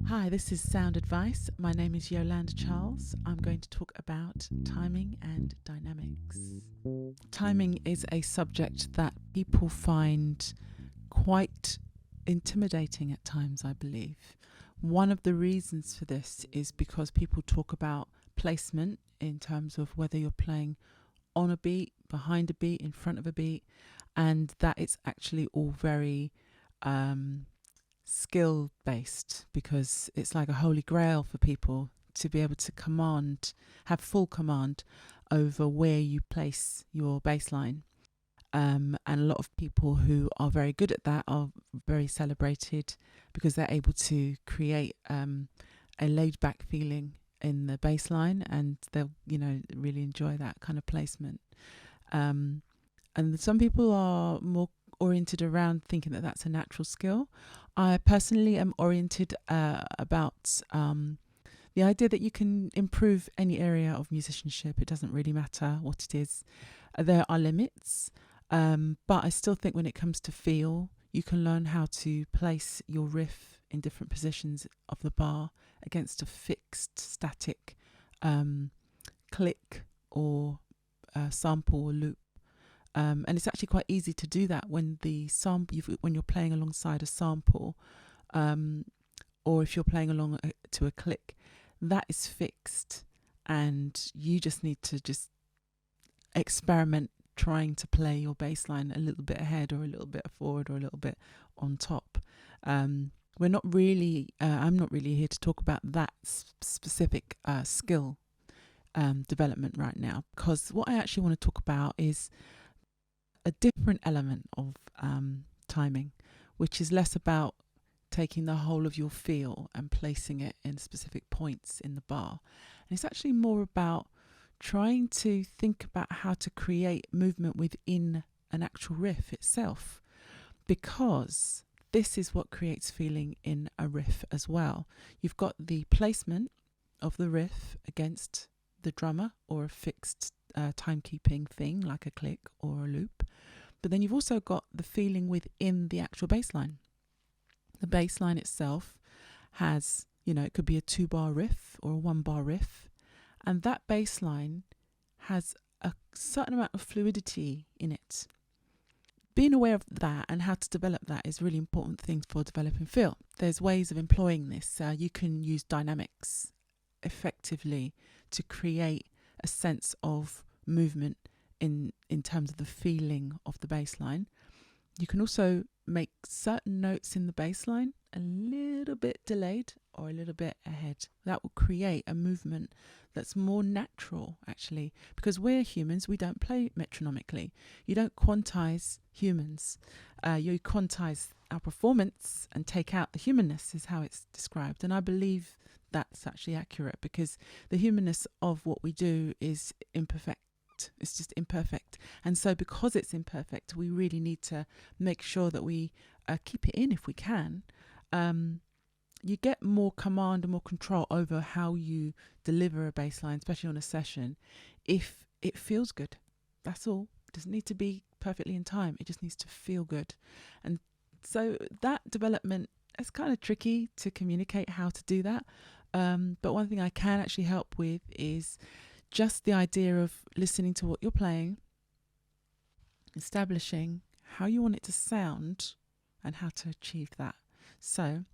Hi, this is Sound Advice. My name is Yolanda Charles. I'm going to talk about timing and dynamics. Timing is a subject that people find quite intimidating at times, I believe. One of the reasons for this is because people talk about placement in terms of whether you're playing on a beat, behind a beat, in front of a beat, and that it's actually all very skill based, because it's like a holy grail for people to be able to have full command over where you place your bass line. And a lot of people who are very good at that are very celebrated because they're able to create a laid back feeling in the bass line, and they'll really enjoy that kind of placement. And some people are more oriented around thinking that that's a natural skill. I personally am oriented about the idea that you can improve any area of musicianship. It doesn't really matter what it is. There are limits, but I still think when it comes to feel, you can learn how to place your riff in different positions of the bar against a fixed static click or sample or loop. And it's actually quite easy to do that when when you're playing alongside a sample, or if you're playing along to a click, that is fixed, and you just need to experiment trying to play your bass line a little bit ahead or a little bit forward or a little bit on top. I'm not really here to talk about that specific skill development right now, because what I actually want to talk about is a different element of timing, which is less about taking the whole of your feel and placing it in specific points in the bar. And it's actually more about trying to think about how to create movement within an actual riff itself, because this is what creates feeling in a riff as well. You've got the placement of the riff against the drummer or a fixed timekeeping thing like a click or a loop, but then you've also got the feeling within the actual bass line. The bass line itself has, it could be a 2-bar riff or a 1-bar riff, and that bass line has a certain amount of fluidity in it. Being aware of that and how to develop that is a really important thing for developing feel. There's ways of employing this. You can use dynamics effectively to create a sense of movement in terms of the feeling of the bass line. You can also make certain notes in the bass line a little bit delayed or a little bit ahead. That will create a movement that's more natural, actually, because we're humans. We don't play metronomically. You don't quantize humans. You quantize our performance and take out the humanness, is how it's described. And I believe that's actually accurate, because the humanness of what we do is imperfect. It's just imperfect. And so because it's imperfect, we really need to make sure that we keep it in if we can. You get more command and more control over how you deliver a bass line, especially on a session, if it feels good. That's all. It doesn't need to be perfectly in time. It just needs to feel good. And so that development, it's kind of tricky to communicate how to do that. But one thing I can actually help with is just the idea of listening to what you're playing, establishing how you want it to sound and how to achieve that. So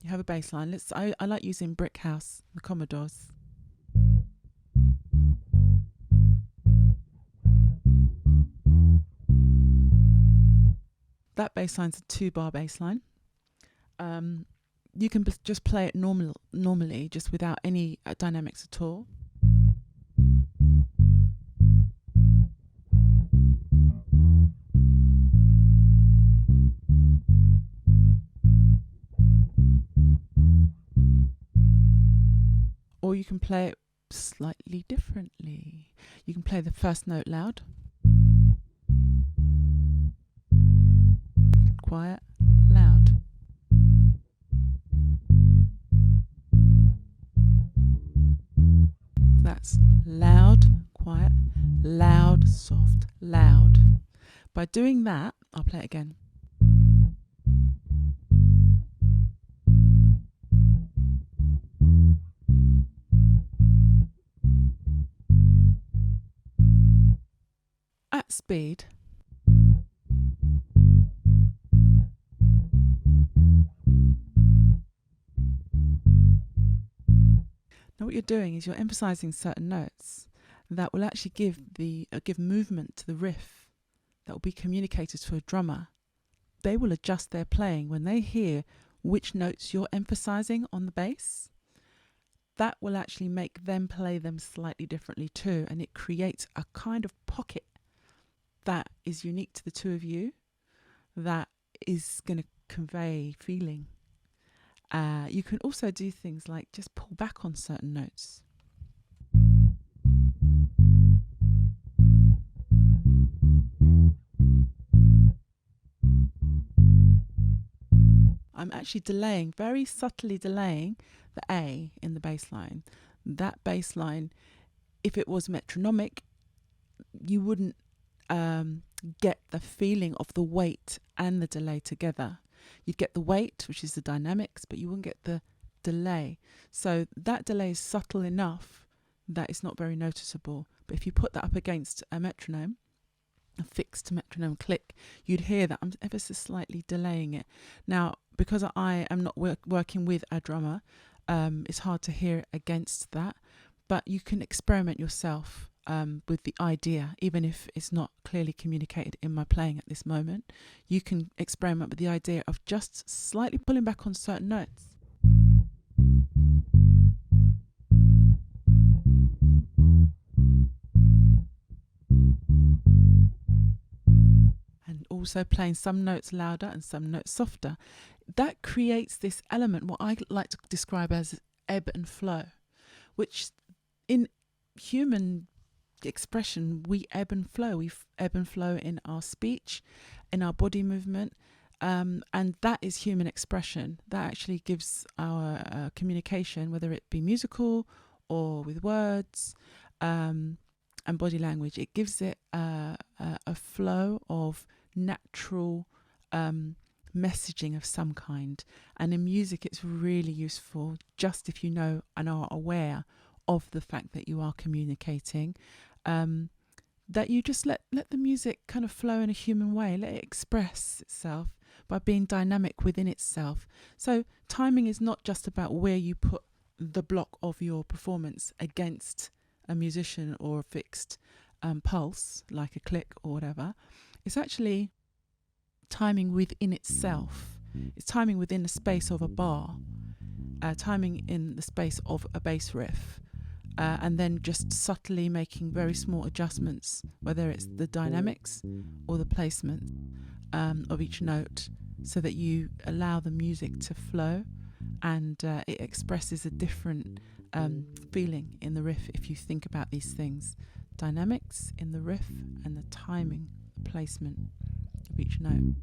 you have a bass line. I like using Brick House, the Commodores. That bass line's a 2-bar bass line. You can just play it normally, just without any dynamics at all. Or you can play it slightly differently. You can play the first note loud, quiet, loud. That's loud, quiet, loud, soft, loud. By doing that, I'll play it again. speed. Now what you're doing is you're emphasizing certain notes that will actually give movement to the riff that will be communicated to a drummer. They will adjust their playing when they hear which notes you're emphasizing on the bass. That will actually make them play them slightly differently too, and it creates a kind of pocket that is unique to the two of you, that is going to convey feeling. You can also do things like just pull back on certain notes. I'm actually delaying, very subtly delaying the A in the bass line. That bass line, if it was metronomic, you wouldn't get the feeling of the weight and the delay together. You'd get the weight, which is the dynamics, but you wouldn't get the delay. So that delay is subtle enough that it's not very noticeable. But if you put that up against a metronome, a fixed metronome click, you'd hear that I'm ever so slightly delaying it. Now, because I am not working with a drummer, it's hard to hear against that, but you can experiment yourself with the idea, even if it's not clearly communicated in my playing at this moment. You can experiment with the idea of just slightly pulling back on certain notes. And also playing some notes louder and some notes softer. That creates this element, what I like to describe as ebb and flow, which in human expression, we ebb and flow. We ebb and flow in our speech, in our body movement, and that is human expression. That actually gives our communication, whether it be musical or with words and body language, it gives it a flow of natural messaging of some kind. And in music, it's really useful just if you know and are aware of the fact that you are communicating, that you just let the music kind of flow in a human way, let it express itself by being dynamic within itself. So timing is not just about where you put the block of your performance against a musician or a fixed pulse, like a click or whatever. It's actually timing within itself. It's timing within the space of a bar, timing in the space of a bass riff, and then just subtly making very small adjustments, whether it's the dynamics or the placement of each note, so that you allow the music to flow, and it expresses a different feeling in the riff if you think about these things. Dynamics in the riff and the timing, the placement of each note.